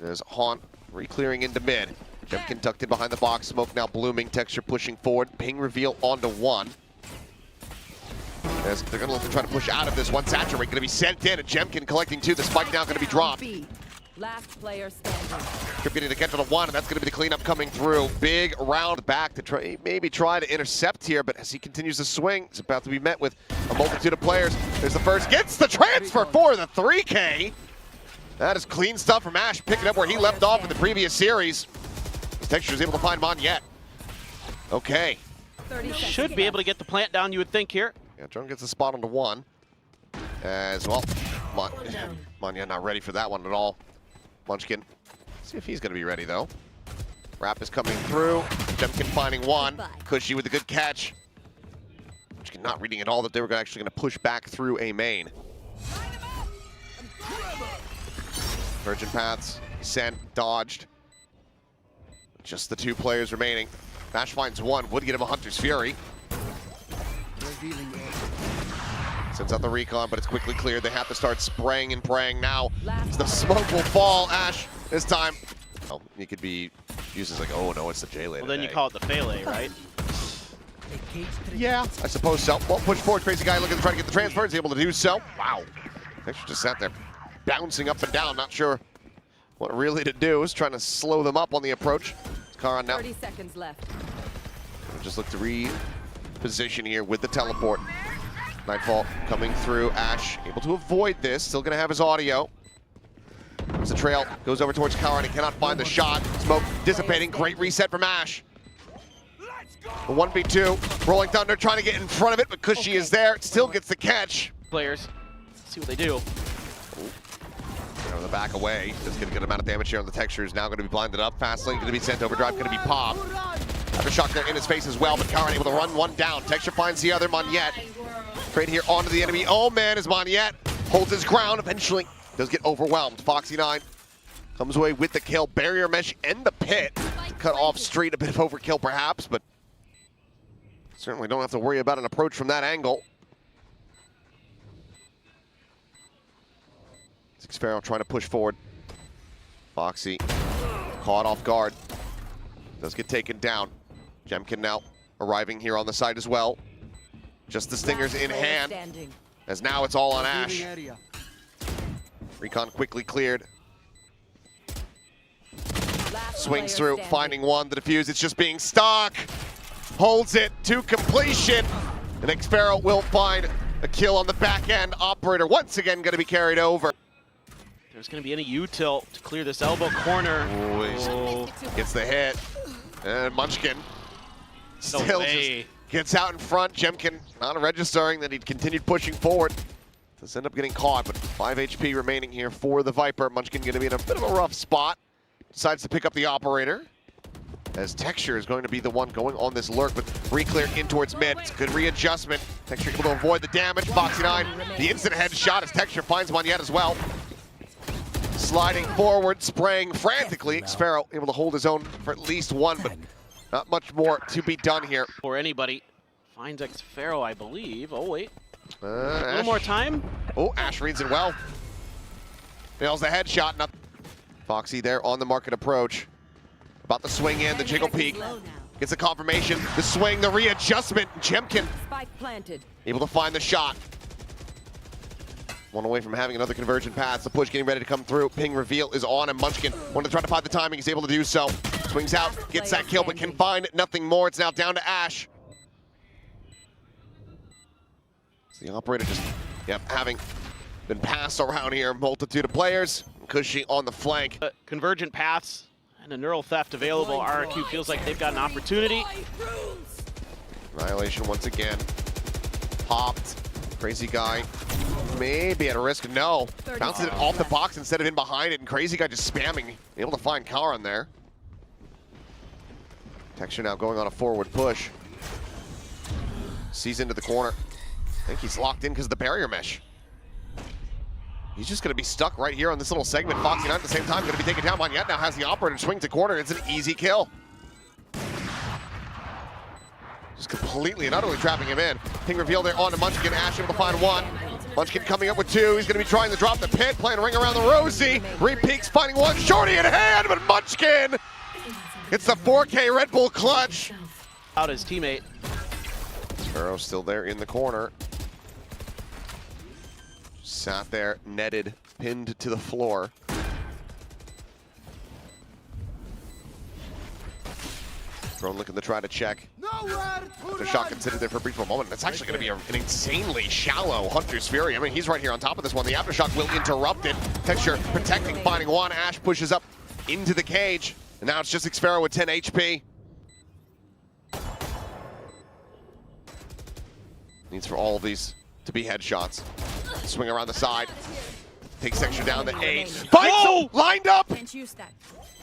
There's Haunt re-clearing into mid. Jemkin tucked in behind the box. Smoke now blooming. Texture pushing forward. Ping reveal onto one. As they're going to look to try to push out of this one. Saturate going to be sent in. And Jemkin collecting two. The spike now going to be dropped. Last player standing. Tripping to get to the one, and that's going to be the cleanup coming through. Big round back to maybe try to intercept here, but as he continues to swing, it's about to be met with a multitude of players. There's the first, gets the transfer for the 3K. That is clean stuff from Ash, picking up where he left off in the previous series. Texture is able to find Monyet. Okay. Should be able to get the plant down, you would think here. Yeah, Drone gets the spot onto one. As well, Monyet not ready for that one at all. Munchkin, see if he's going to be ready though. Wrap is coming through. Jemkin finding one. Kushy with a good catch. Munchkin not reading at all that they were actually going to push back through a main. Virgin paths, sent, dodged. Just the two players remaining. Ash finds one, would get him a Hunter's Fury. Sends out the recon, but it's quickly cleared. They have to start spraying and praying now. The smoke will fall. Ash, this time. Oh, he could be used as like, oh no, it's the J later. Well, then you call it the Pele, right? Yeah, I suppose so. Well, push forward. Crazy guy looking to try to get the transfer. Is able to do so. Wow. Texture just sat there bouncing up and down. Not sure what really to do. Is trying to slow them up on the approach. It's Karon now. 30 seconds left. Just look to reposition here with the teleport. Nightfall coming through. Ash able to avoid this. Still going to have his audio. As the trail goes over towards Karon. He cannot find the shot. Smoke dissipating. Great reset from Ash. The 1v2. Rolling Thunder trying to get in front of it, but Kushy is there. Still gets the catch. Players, let's see what they do. On the back away. Just get a good amount of damage here on the Texture. Is now going to be blinded up. Fastlane going to be sent overdrive. Going to be popped. Have a shot there in his face as well, but Karon able to run one down. Texture finds the other. Monyet. Trade here onto the enemy. Oh man, as Monyet holds his ground. Eventually does get overwhelmed. Foxy9 comes away with the kill. Barrier mesh and the pit. Cut off street. A bit of overkill perhaps, but certainly don't have to worry about an approach from that angle. xffero trying to push forward. Foxy caught off guard. Does get taken down. Jemkin now arriving here on the side as well. Just the stingers in hand, as now it's all on Ash. Recon quickly cleared. Swings through, finding one, the defuse, it's just being stuck. Holds it to completion. And xffero will find a kill on the back end. Operator once again going to be carried over. There's going to be any U-tilt to clear this elbow corner. Oh. Gets the hit. And Munchkin still just gets out in front. Jemkin not registering that he'd continued pushing forward. Does end up getting caught, but 5 HP remaining here for the Viper. Munchkin going to be in a bit of a rough spot. Decides to pick up the operator. As Texture is going to be the one going on this lurk, but re-clear in towards mid. It's a good readjustment. Texture able to avoid the damage. Foxy9, the instant headshot as Texture finds Monyet as well. Sliding forward, spraying frantically. xffero able to hold his own for at least one, but not much more to be done here. Or anybody finds xffero, I believe. Oh, wait. A Ash. little more time. Oh, Ash reads it well. Nails the headshot. Foxy there on the market approach. About to swing in, the jiggle peek. Gets the confirmation, the swing, the readjustment. Jemkin able to find the shot. One away from having another conversion pass. The push getting ready to come through. Ping reveal is on, and Munchkin wanted to try to find the timing. He's able to do so. Swings out, gets that kill, but can find nothing more. It's now down to Ash. So the operator just, having been passed around here. Multitude of players. Kushy on the flank. Convergent paths and a neural theft available. RRQ feels like they've got an opportunity. Annihilation once again. Popped. Crazy guy maybe at a risk. No. Bounces it off the box instead of in behind it, and Crazy guy just spamming. Able to find Karon there. Texture now going on a forward push. Sees into the corner. I think he's locked in because of the barrier mesh. He's just going to be stuck right here on this little segment. Foxy9 at the same time going to be taken down. Monyet now has the operator swing to corner. It's an easy kill. Just completely and utterly trapping him in. Ping reveal there on to Munchkin. Ash able to find one. Munchkin coming up with 2. He's going to be trying to drop the pit, playing a ring around the Rosie. Repeaks finding one, shorty in hand, but Munchkin gets the 4K Red Bull clutch. Out his teammate. xffero still there in the corner. Sat there, netted, pinned to the floor. Karon looking to try to check. The shot considered there for a brief moment. That's actually going to be an insanely shallow Hunter's Fury. I mean, he's right here on top of this one. The aftershock will interrupt it. Texture protecting, finding one. Ash pushes up into the cage. And now it's just xffero with 10 HP. Needs for all of these to be headshots. Swing around the side. Takes Texture down to 8. Fights him! Lined up! Can't use that.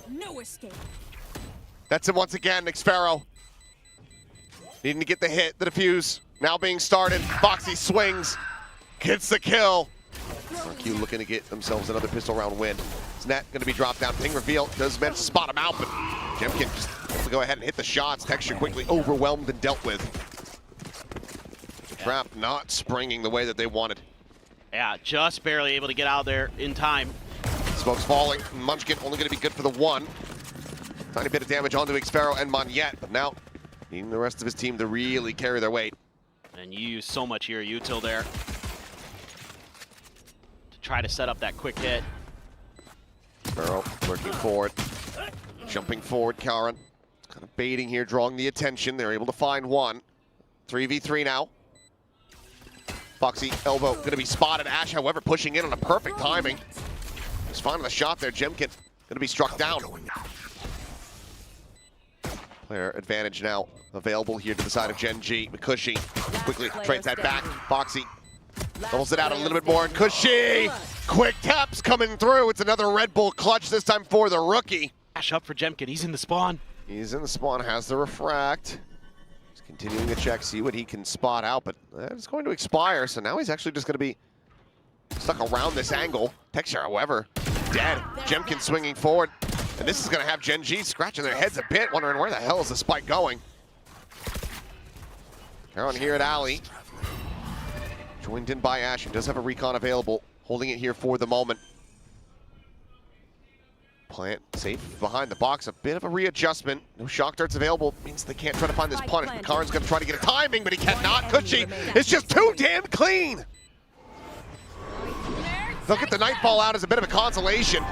No escape. That's him once again, xffero. Needing to get the hit, the defuse. Now being started. Foxy swings. Gets the kill. RQ looking to get themselves another pistol round win. His net going to be dropped down. Ping reveal. Does manage to spot him out, but Jemkin just able to go ahead and hit the shots. Texture quickly overwhelmed and dealt with. Trap not springing the way that they wanted. Yeah, just barely able to get out there in time. Smoke's falling. Munchkin only going to be good for the 1. Tiny bit of damage onto xffero and Monyet, but now needing the rest of his team to really carry their weight. And you use so much here, util there, to try to set up that quick hit. xffero working forward, jumping forward. Karon kind of baiting here, drawing the attention. They're able to find one. 3v3 now. Foxy elbow going to be spotted. Ash, however, pushing in on a perfect timing. Just finding the shot there. Jemkin going to be struck down. Player advantage now available here to the side of Gen.G. Kushy quickly trades that back. Foxy doubles it out a little bit more. And Kushy, quick taps coming through. It's another Red Bull clutch, this time for the rookie. Ash up for Jemkin. He's in the spawn. He's in the spawn, has the refract. He's continuing to check, see what he can spot out, but it's going to expire. So now he's actually just going to be stuck around this angle. Texture, however, dead. Jemkin swinging forward. And this is going to have Gen.G scratching their heads a bit, wondering where the hell is the spike going. Karon here at Alley. Joined in by Ash, who does have a recon available. Holding it here for the moment. Plant safe behind the box. A bit of a readjustment. No shock darts available. Means they can't try to find this punish. But Karon's going to try to get a timing, but he cannot. Kushy is just too damn clean. They'll get the Nightfall out as a bit of a consolation.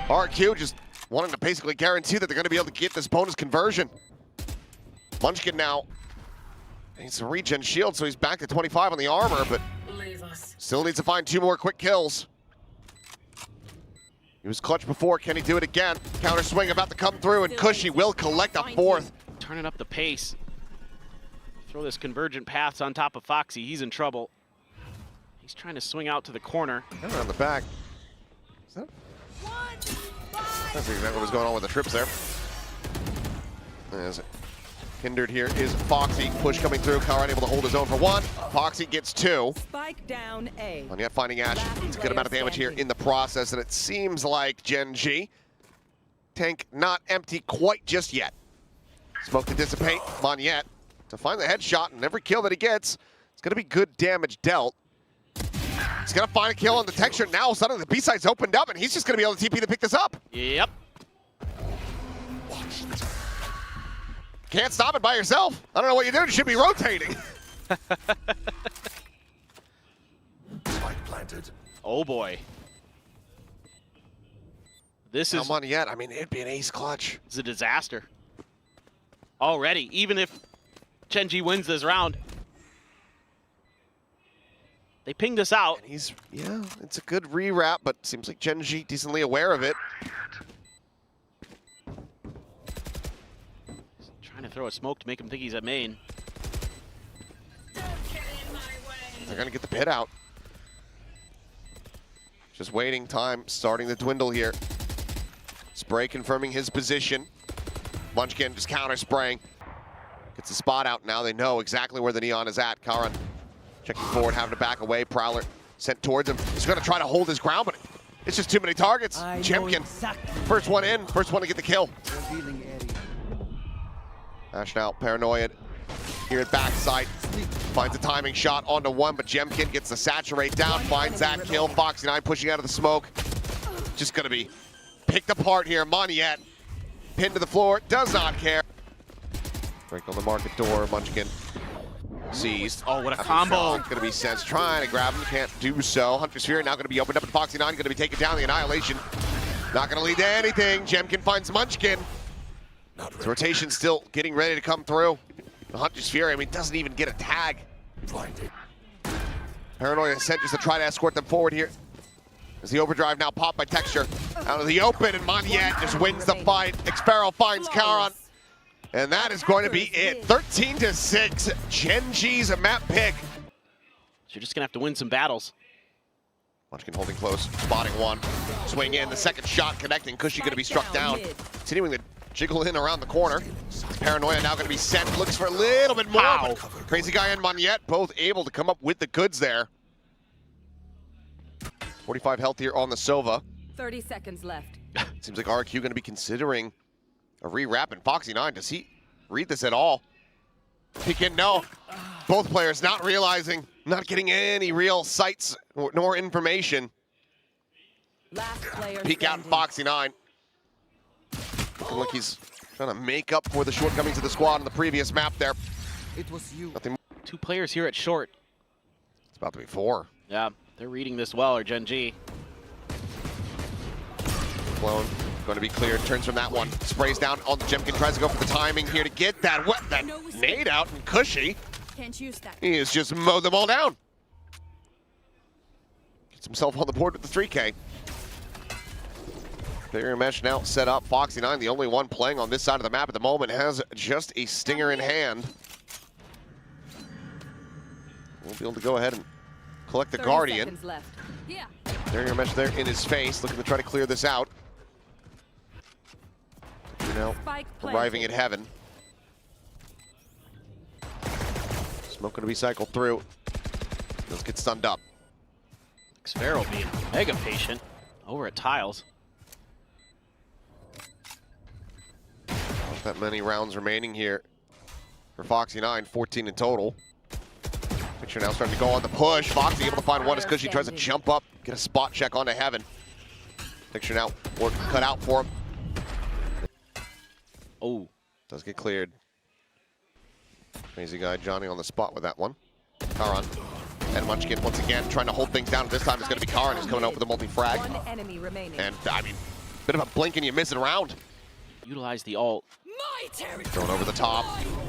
RQ just wanting to basically guarantee that they're going to be able to get this bonus conversion. Munchkin now needs to regen shield, so he's back to 25 on the armor, but still needs to find 2 more quick kills. He was clutch before. Can he do it again? Counter swing about to come through, and Kushy will collect a 4th. Turning up the pace. Throw this convergent paths on top of Foxy. He's in trouble. He's trying to swing out to the corner. Around the back. Is that? That's exactly what was going on with the trips there. As hindered here is Foxy. Push coming through. Karon able to hold his own for 1. Foxy gets 2. Spike down A. Monyet finding Ash. It's a good amount of damage here in the process, and it seems like Gen.G tank not empty quite just yet. Smoke to dissipate. Monyet to find the headshot, and every kill that he gets, it's going to be good damage dealt. He's going to find a kill on the Texture. Now suddenly the B-side's opened up, and he's just going to be able to TP to pick this up. Yep. Can't stop it by yourself. I don't know what you're doing. You should be rotating. Spike planted. Oh boy. This is Monyet. I mean, it'd be an ace clutch. a disaster. Already, even if Gen.G wins this round. They pinged us out. And he's, yeah, it's a good rewrap, but seems like Gen.G decently aware of it. Trying to throw a smoke to make him think he's at main. They're going to get the pit out. Just waiting time, starting to dwindle here. Spray confirming his position. Munchkin just counter spraying. Gets the spot out. Now they know exactly where the neon is at. Karon checking forward, having to back away. Prowler sent towards him. He's going to try to hold his ground, but it's just too many targets. Jemkin, first one in, first one to get the kill. Ash now paranoid here at backside. Finds a timing shot onto one, but Jemkin gets the saturate down, finds that kill. Foxy9 pushing out of the smoke. Just gonna be picked apart here. Monyet pinned to the floor, does not care. Break on the market door, Munchkin seized. Oh, what a combo. Gonna be Sense trying to grab him, can't do so. Hunter's Fury now gonna be opened up, and Foxy9 gonna be taken down. The Annihilation not gonna lead to anything. Jemkin finds Munchkin. His rotation still getting ready to come through. The Hunter's Fury, I mean, doesn't even get a tag. Paranoia sent just to try to escort them forward here. As the overdrive now popped by Texture out of the open, and Monyet just wins the fight. xffero finds Karon, and that is going to be it. 13-6, Gen.G's map pick. So you're just gonna have to win some battles. Munchkin holding close, spotting one. Swing in, the second shot connecting. Kushy gonna be struck down. Continuing to jiggle in around the corner. Paranoia now gonna be sent, looks for a little bit more. Wow. Crazyguy and Monyet both able to come up with the goods there. 45 health here on the Sova. 30 seconds left. Seems like RQ gonna be considering a re-wrap, and Foxy9, does he read this at all? Peek in, no. Both players not realizing, not getting any real sights nor information. Last player Peek out Foxy9. Looking like he's trying to make up for the shortcomings of the squad on the previous map there. It was you. Nothing more. 2 players here at short. It's about to be 4. Yeah, they're reading this well, or Gen.G. Blown, going to be cleared, turns from that one. Sprays down on the Jemkin, tries to go for the timing here to get that nade out, and Kushy, Can't use that. he has just mowed them all down. Gets himself on the board with the 3K. Barrier mesh now set up. Foxy9, the only one playing on this side of the map at the moment, has just a stinger in hand. We'll be able to go ahead and collect the 30 Guardian. seconds left. Yeah. Barrier mesh there in his face, looking to try to clear this out. You know, Spike arriving planted. at heaven. Smoke going to be cycled through. Let's get stunned up. xffero being mega patient over at Tiles. Not that many rounds remaining here for Foxy9, 14 in total. Picture now starting to go on the push. Foxy able to find one as Kushy tries to jump up, get a spot check onto heaven. Picture now work cut out for him. Oh, Does get cleared. Crazyguy Johnny on the spot with that one. Karon and Munchkin once again trying to hold things down. This time it's going to be Karon who's coming out with a multi-frag. One enemy remaining. And I mean, bit of a blink and you miss it around. utilize the ult. My territory. Thrown over the top.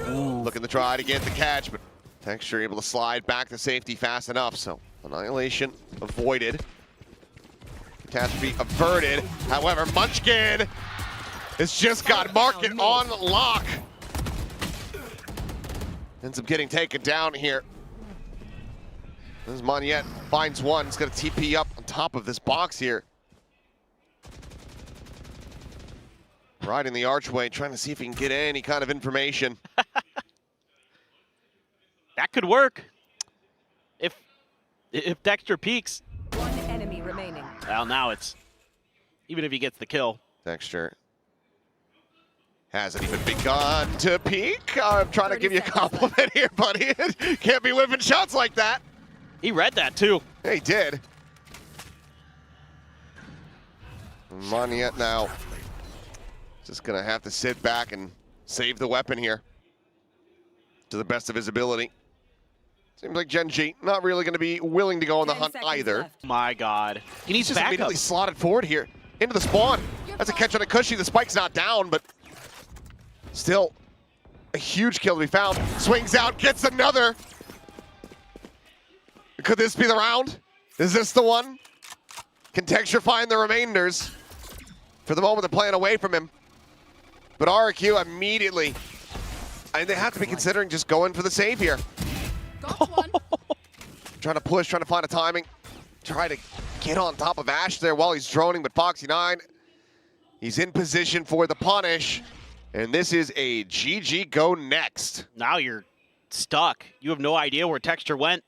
Looking to try to get the catch, but Texture able to slide back to safety fast enough. So Annihilation avoided. Catastrophe averted. However, Munchkin has just got Market on lock. Ends up getting taken down here. This is Monyet, finds one. He's going to TP up on top of this box here. Riding the archway, trying to see if he can get any kind of information. That could work. If Dexter peeks. One enemy remaining. Well, now it's, even if he gets the kill. Texture hasn't even begun to peek. I'm trying to give you a compliment here, buddy. Can't be whipping shots like that. He read that too. Yeah, he did. Monyet now just gonna have to sit back and save the weapon here to the best of his ability. Seems like Gen.G not really gonna be willing to go on the 10 hunt seconds either. left. My God. He needs He's just backup. immediately slotted forward here into the spawn. That's a catch on a Kushy. The spike's not down, but still a huge kill to be found. Swings out, gets another. Could this be the round? Is this the one? Can Texture find the remainders? For the moment, they're playing away from him. But RQ immediately, they have to be considering just going for the save here. Got one. Trying to push, trying to find a timing. Try to get on top of Ash there while he's droning, but Foxy9, he's in position for the punish. And this is a GG go next. Now you're stuck. You have no idea where Texture went.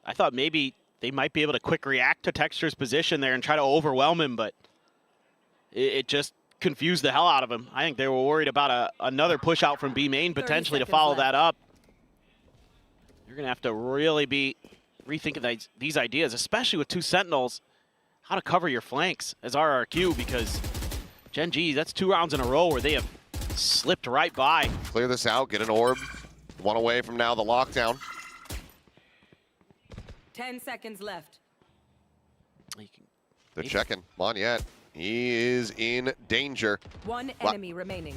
I thought maybe they might be able to quick react to Texture's position there and try to overwhelm him, but it just confused the hell out of him. I think they were worried about another push out from B main potentially to 30 follow seconds that up. You're going to have to really be rethinking these ideas, especially with 2 Sentinels, how to cover your flanks as RRQ, because Gen.G, that's 2 rounds in a row where they have slipped right by. Clear this out, get an orb. 1 away from now the lockdown. 10 seconds left. They're checking. Monyet, he is in danger. 1 enemy remaining.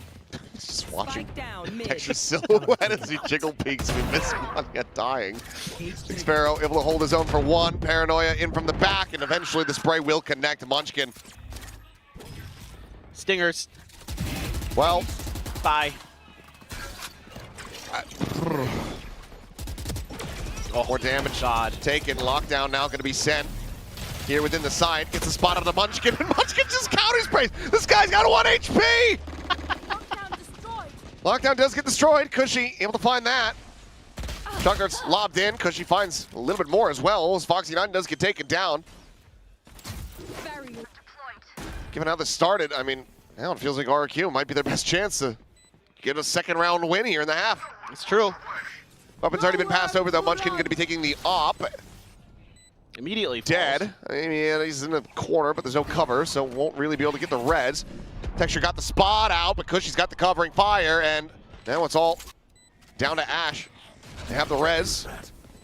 Just watching Spike down mid. extra silhouette as he jiggle peeks. We miss Monyet dying. xffero able to hold his own for 1. Paranoia in from the back, and eventually the spray will connect. Munchkin. Stingers. Well, Bye. more damage God. taken. Lockdown now going to be sent. Here within the side, gets a spot on the Munchkin, and Munchkin just counter sprays. This guy's got a 1 HP! Lockdown destroyed. Lockdown does get destroyed. Kushy able to find that. Shotgun's lobbed in. Kushy finds a little bit more as well, as Foxy9 does get taken down. Barrier. Given how this started, I mean, now it feels like RRQ might be their best chance to get a 2nd round win here in the half. It's true. Weapon's already been passed over, though. Munchkin going to be taking the op. Immediately falls. Dead. I mean, he's in the corner, but there's no cover, so won't really be able to get the res. Texture got the spot out, but Kushy's got the covering fire, and now it's all down to Ash. They have the res.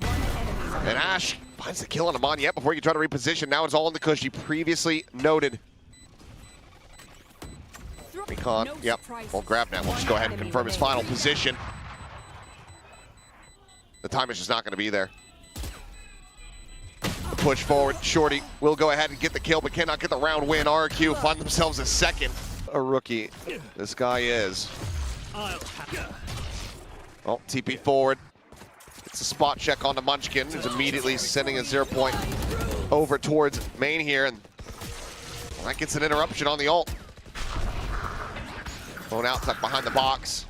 And Ash finds the kill on a Monyet before you try to reposition. Now it's all in the Kushy, previously noted. Recon, yep, won't grab now. We'll just go ahead and confirm his final position. The time is just not going to be there. Push forward, Shorty will go ahead and get the kill, but cannot get the round win. RRQ find themselves a 2nd. A rookie, this guy is. Oh, TP forward. It's a spot check on the Munchkin, who's immediately sending a 0 point over towards main here, and that gets an interruption on the ult. Going out, tucked behind the box.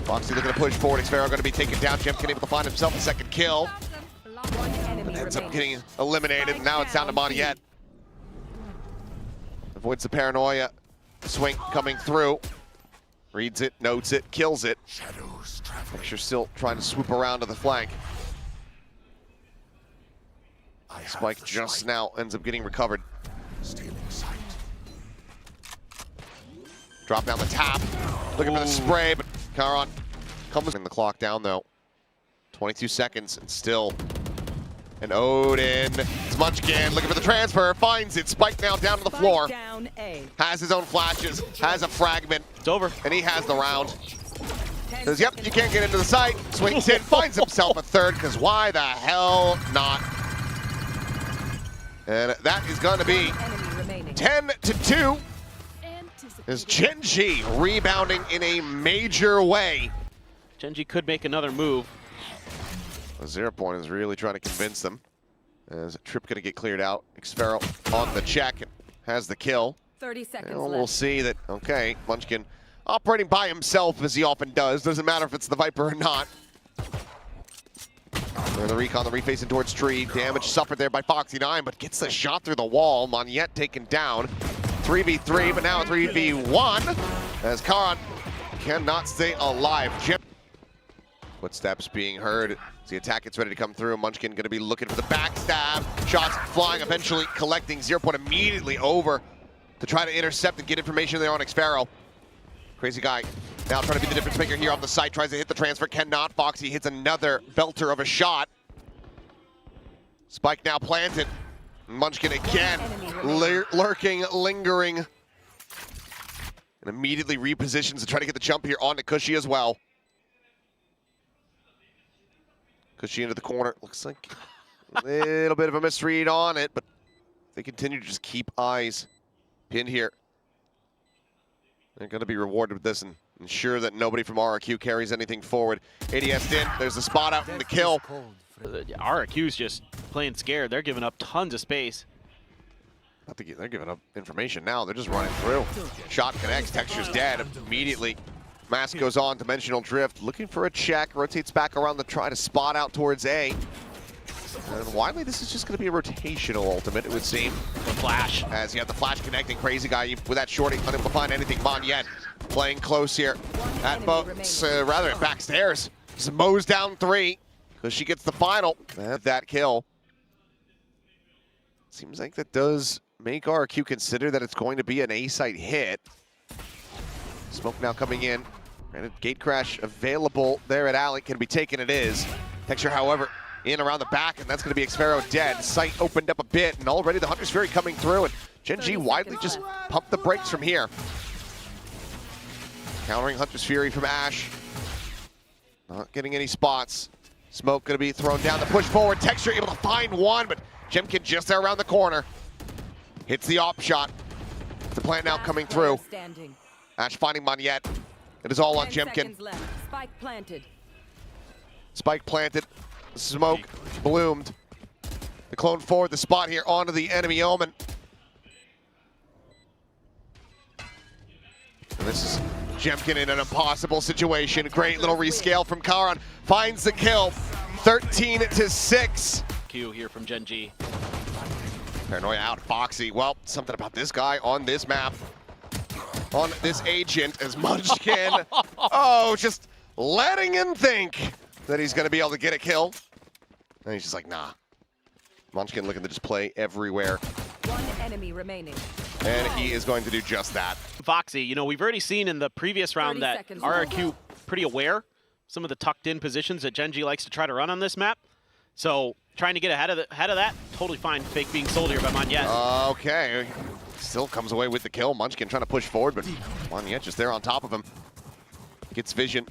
Foxy looking to push forward. xffero going to be taken down. Jemkin able to find himself a 2nd kill. 1 enemy Ends up remaining. getting eliminated, and now it's down to Monyet. Avoids the paranoia. Swing coming through. Reads it, notes it, kills it. Shadows traveling. Texture still trying to swoop around to the flank. I have Spike the just sight. now ends up getting recovered. Stealing sight. Drop down the tap. Looking for the spray, but Karon comes in the clock down though. 22 seconds and still an Odin. It's Munchkin looking for the transfer, finds it. Spike now down to the floor. Spike down A. Has his own flashes, has a fragment, It's over. and he has the round. 10 Says, yep, you seconds can't get into the site. Swings in, finds himself a 3rd, because why the hell not? And that is going to be 1 enemy remaining. 10-2. As Gen.G rebounding in a major way. Gen.G could make another move. A 0 point is really trying to convince them. As Trip going to get cleared out. xffero on the check and has the kill. 30 seconds And left. we'll see that, okay, Munchkin operating by himself as he often does. Doesn't matter if it's the Viper or not. There the recon, the refacing towards tree. Damage suffered there by Foxy9, but gets the shot through the wall. Monyet taken down. 3v3, but now 3v1 as Karon cannot stay alive. Footsteps being heard as the attack gets ready to come through. Munchkin going to be looking for the backstab. Shots flying, eventually collecting 0 point immediately over to try to intercept and get information there on xffero. crazyguy now trying to be the difference maker here on the site. Tries to hit the transfer, cannot. Foxy hits another belter of a shot. Spike now planted. Munchkin again, lurking, lingering. And immediately repositions to try to get the jump here onto Kushy as well. Kushy into the corner. Looks like a little bit of a misread on it, but they continue to just keep eyes pinned here. They're going to be rewarded with this and ensure that nobody from RRQ carries anything forward. ADS in, there's the spot out and the kill. RRQ's just playing scared. They're giving up tons of space. I think they're giving up information now. They're just running through. Shot connects, Texture's dead immediately. Mask goes on, Dimensional Drift, looking for a check, rotates back around to try to spot out towards A. And widely, this is just going to be a rotational ultimate, it would seem. The flash. As you have the flash connecting, crazyguy with that shorty, unable to find anything. Monyet playing close here at boats, rather at backstairs. Just mows down 3. Kushy gets the final. That kill. Seems like that does make RQ consider that it's going to be an A-site hit. Smoke now coming in. Granted, gate crash available there at Alley. Can be taken, it is. Texture, however, in around the back, and that's going to be xffero dead. Sight opened up a bit, and already the Hunter's Fury coming through, and Gen.G widely just pumped the brakes from here. Countering Hunter's Fury from Ash. Not getting any spots. Smoke going to be thrown down. The push forward. Texture able to find one, but Jemkin just there around the corner. Hits the op shot. The plant now coming through. Ash finding Monyet. It is all on Jemkin. Spike planted. Spike planted. Smoke bloomed. The clone forward the spot here onto the enemy Omen. And this is Jemkin in an impossible situation. Great little rescale from Karon. Finds the kill. 13-6. Q here from Gen.G. Paranoia out. Foxy. Well, something about this guy on this map. On this agent as Munchkin. Oh, just letting him think that he's going to be able to get a kill. And he's just like, nah. Munchkin looking to just play everywhere. One enemy remaining. And he is going to do just that. Foxy, you know, we've already seen in the previous round that RRQ pretty aware some of the tucked in positions that Gen.G likes to try to run on this map. So trying to get ahead of that, totally fine. Fake being sold here by Monyet. Okay. Still comes away with the kill. Munchkin trying to push forward, but Monyet just there on top of him. Gets vision.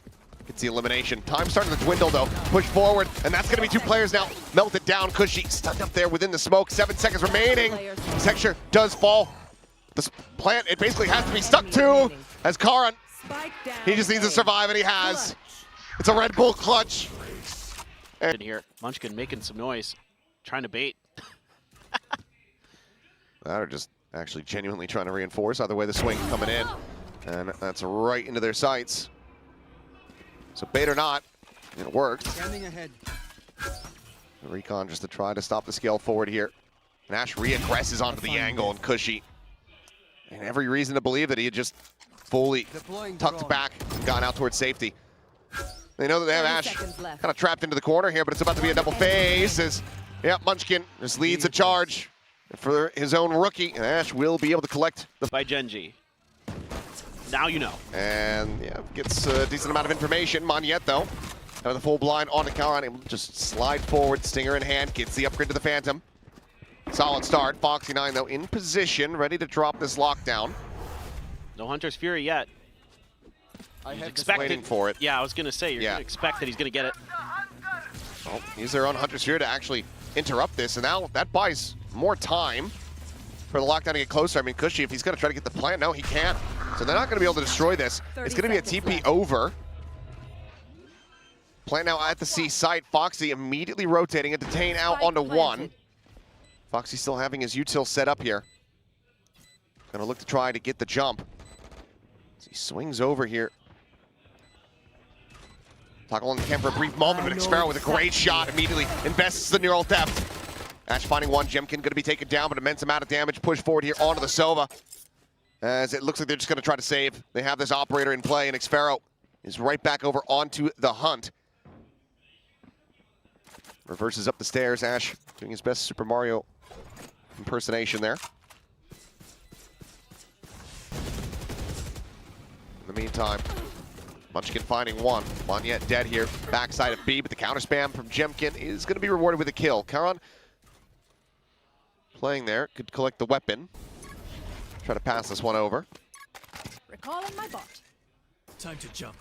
Gets the elimination. Time starting to dwindle though. Push forward, and that's gonna be two players now. Melted down. Kushy stuck up there within the smoke. 7 seconds remaining. Texture does fall. The plant, it basically has to be stuck to as Karon. He just needs to survive, and he has. It's a Red Bull clutch. In here, Munchkin making some noise, trying to bait. That are just actually genuinely trying to reinforce. Either way, the swing coming in, and that's right into their sights. So bait or not, it worked. Standing ahead. The recon just to try to stop the scale forward here. And Ash re-aggresses onto the angle, and Kushy. And every reason to believe that he had just fully tucked back and gone out towards safety. They know that they have Ash kind of trapped into the corner here, but it's about to be a double phase as, yeah, Munchkin just leads a charge for his own rookie, and Ash will be able to collect the... By Gen.G. Now you know. And, yeah, gets a decent amount of information. Monyet, though, having the full blind onto Karon, able to just slide forward, stinger in hand, gets the upgrade to the Phantom. Solid start. Foxy 9, though, in position, ready to drop this lockdown. No Hunter's Fury yet. Waiting for it. Yeah, I was going to say, you're going to expect that he's going to get it. Well, he's their own Hunter's Fury to actually interrupt this, and now that buys more time for the lockdown to get closer. I mean, Kushy, if he's going to try to get the plant, no, he can't. So they're not going to be able to destroy this. It's going to be a TP over. Plant now at the C site. Foxy immediately rotating and detain out onto one. Foxy still having his util set up here. Going to look to try to get the jump. As he swings over here. Toggle on the cam for a brief moment, but xffero with a great shot immediately invests the neural depth. Ash finding one. Jemkin going to be taken down, but immense amount of damage. Push forward here onto the Sova. As it looks like they're just going to try to save. They have this operator in play, and xffero is right back over onto the hunt. Reverses up the stairs. Ash doing his best Super Mario impersonation there. In the meantime, Munchkin finding one. Monyet dead here. Backside of B, but the counter spam from Jemkin is going to be rewarded with a kill. Karon playing there. Could collect the weapon. Try to pass this one over. Recalling my bot. Time to jump.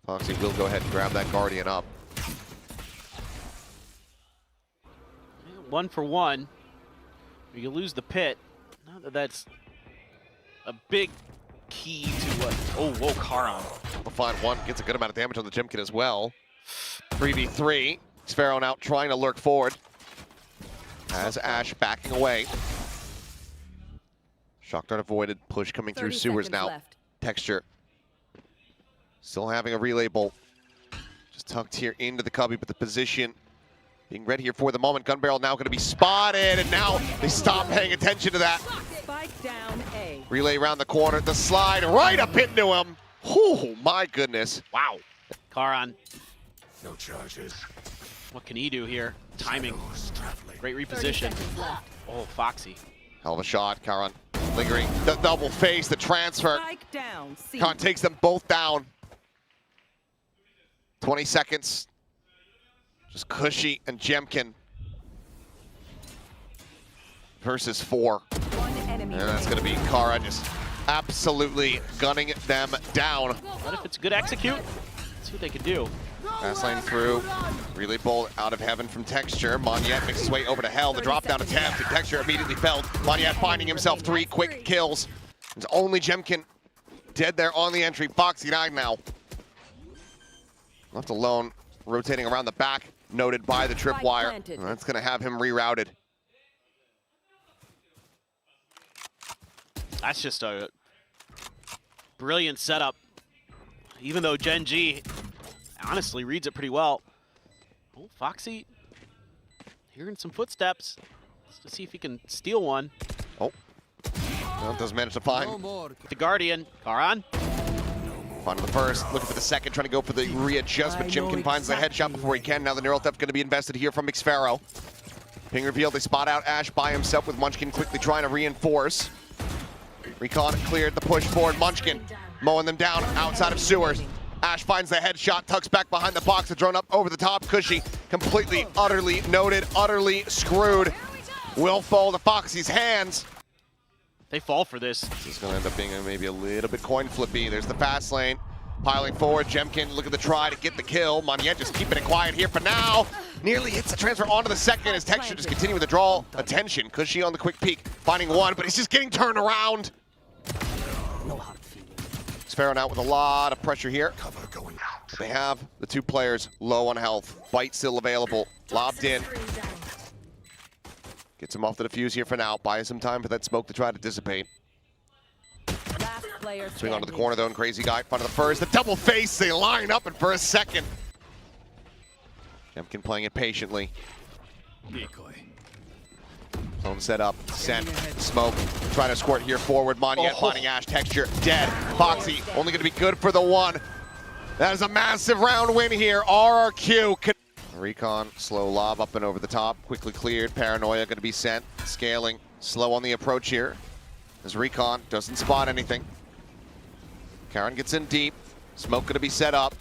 Foxy will go ahead and grab that Guardian up. 1 for 1. You lose the pit. Not that that's a big key to what... Oh, whoa, Karon. The find one gets a good amount of damage on the Jemkin as well. 3v3. xffero now trying to lurk forward. As Ash backing away. Shock dart avoided. Push coming through sewers now. Left. Texture. Still having a relay bolt. Just tucked here into the cubby, but the position being ready here for the moment. Gun barrel now going to be spotted, and now they stop paying attention to that. Spike down A. Relay around the corner. The slide right up into him. Oh, my goodness. Wow. Karon, No charges. what can he do here? Timing, Shadows traveling. great 30 reposition. seconds left. Oh, Foxy. Hell of a shot, Karon. Lingering, the double face, the transfer. Spike down. C. Karon takes them both down. 20 seconds. Just Kushy and Jemkin versus 4. One enemy. And that's going to be Karon just absolutely gunning them down. What if it's good execute? Let's see what they can do. Fast lane through. Relay bolt out of heaven from Texture. Monyet makes his way over to Hell. The drop down attempt. And Texture immediately felled. Monyet finding himself 3 quick kills. It's only Jemkin dead there on the entry. Foxy 9 now. Left alone, rotating around the back, noted by the tripwire. And that's going to have him rerouted. That's just a brilliant setup. Even though Gen.G honestly reads it pretty well. Oh, Foxy hearing some footsteps. Let's see if he can steal one. Oh, well, does manage to find. The Guardian, Karon. Finding the first, looking for the second, trying to go for the readjustment. Jemkin finds the headshot before he can. Now the neural theft going to be invested here from xffero. Ping revealed, they spot out Ash by himself with Munchkin quickly trying to reinforce. Recon cleared the push forward. Munchkin mowing them down outside of sewers. Ash finds the headshot, tucks back behind the box, a drone up over the top. Kushy completely, utterly noted, utterly screwed. Will fall to Foxy's hands. They fall for this. This is going to end up being maybe a little bit coin flippy. There's the fast lane. Piling forward, Jemkin looking to try to get the kill. Monyet just keeping it quiet here for now. Nearly hits the transfer onto the second as Texture just continuing to draw attention. Kushy on the quick peek, finding one, but he's just getting turned around. xffero out with a lot of pressure here. Cover going out. They have the 2 players low on health. Bite still available. Lobbed in. Gets him off the defuse here for now. Buys some time for that smoke to try to dissipate. Last player Swing onto the standing. corner though, and crazyguy in front of the first. The double face, they line up, and for a second. Jemkin playing it patiently. Decoy. Zone set up, sent, smoke, trying to squirt here forward. Monyet finding Ash, Texture, dead. Foxy only going to be good for the 1. That is a massive round win here. RRQ. Recon, slow lob up and over the top, quickly cleared. Paranoia going to be sent, scaling, slow on the approach here. As Recon doesn't spot anything. Karon gets in deep, smoke going to be set up.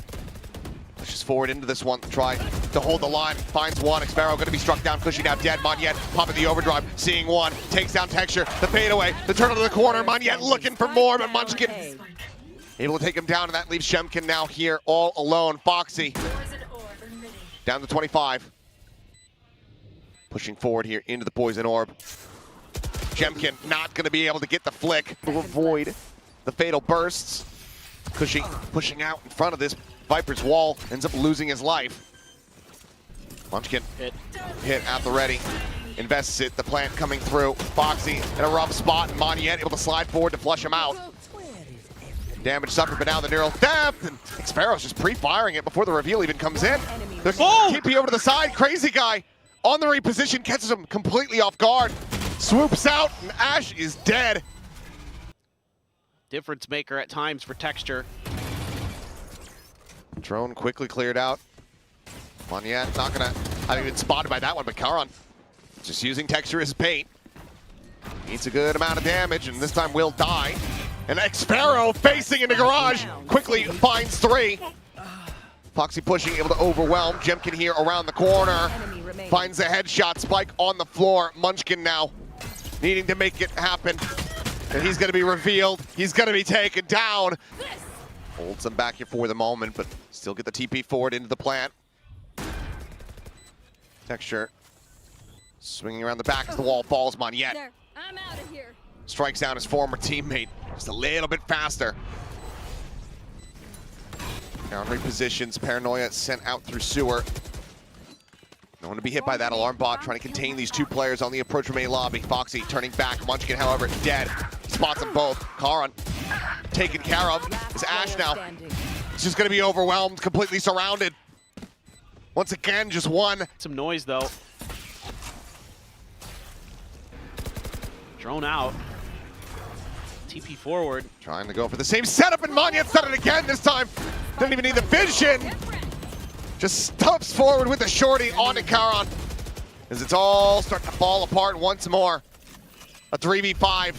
Pushes forward into this one, try to hold the line, finds one. xffero going to be struck down, Kushy now dead. Monyet popping the overdrive, seeing one, takes down Texture, the fadeaway, the turn to the corner. Monyet looking for more, but Munchkin able to take him down, and that leaves Jemkin now here all alone. Foxy down to 25. Pushing forward here into the poison orb. Jemkin not going to be able to get the flick to avoid the fatal bursts. Kushy pushing out in front of this Viper's wall, ends up losing his life. Munchkin hit at the ready, invests it, the plant coming through. Foxy in a rough spot, and Monyet able to slide forward to flush him out. Damage suffered, but now the neural theft, and xffero's just pre-firing it before the reveal even comes in. The TP over to the side, crazyguy on the reposition, catches him completely off guard, swoops out, and Ash is dead. Difference maker at times for Texture. Drone quickly cleared out. Monyet not gonna, I haven't been spotted by that one, but Karon just using Texture as bait. Needs a good amount of damage, and this time will die. And xffero facing in the garage, quickly finds 3. Foxy pushing, able to overwhelm. Jemkin here around the corner, finds the headshot, spike on the floor. Munchkin now needing to make it happen. And he's gonna be revealed, he's gonna be taken down. Holds him back here for the moment, but still get the TP forward into the plant. Texture swinging around the back as the wall falls. Monyet I'm out of here. strikes down his former teammate just a little bit faster. Karon repositions, Paranoia sent out through sewer. No one to be hit by that alarm bot, trying to contain these 2 players on the approach from A lobby. Foxy turning back, Munchkin, however, dead. Spots them both. Karon taken care of. Is Ash now. It's just going to be overwhelmed, completely surrounded. Once again, just one. Some noise though. Drone out. TP forward. Trying to go for the same setup, and Monyet said it again this time. Didn't even need the vision. Just stumps forward with the shorty onto Karon. As it's all starting to fall apart once more. A 3v5.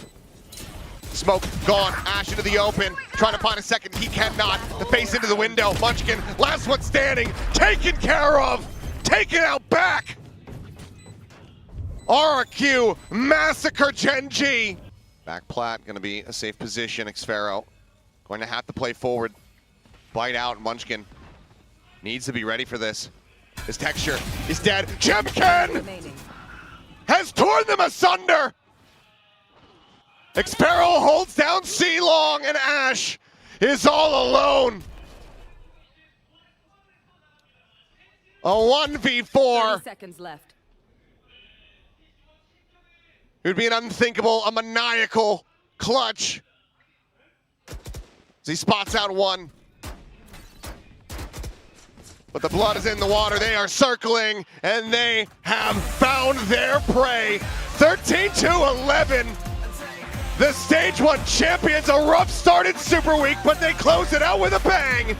Smoke gone. Ash into the open. Trying to find a second. He cannot. The face into the window. Munchkin, last one standing. Taken care of. Taken out back. RRQ massacre Gen.G. Back plat going to be a safe position. xffero going to have to play forward. Bite out. Munchkin needs to be ready for this. His texture is dead. Jemkin Remaining. has torn them asunder. xffero holds down C-Long, and Ash is all alone. A 1v4. 30 seconds left. It would be an unthinkable, a maniacal clutch. As he spots out one. But the blood is in the water. They are circling, and they have found their prey. 13-11. The Stage 1 champions, a rough start in Super Week, but they close it out with a bang.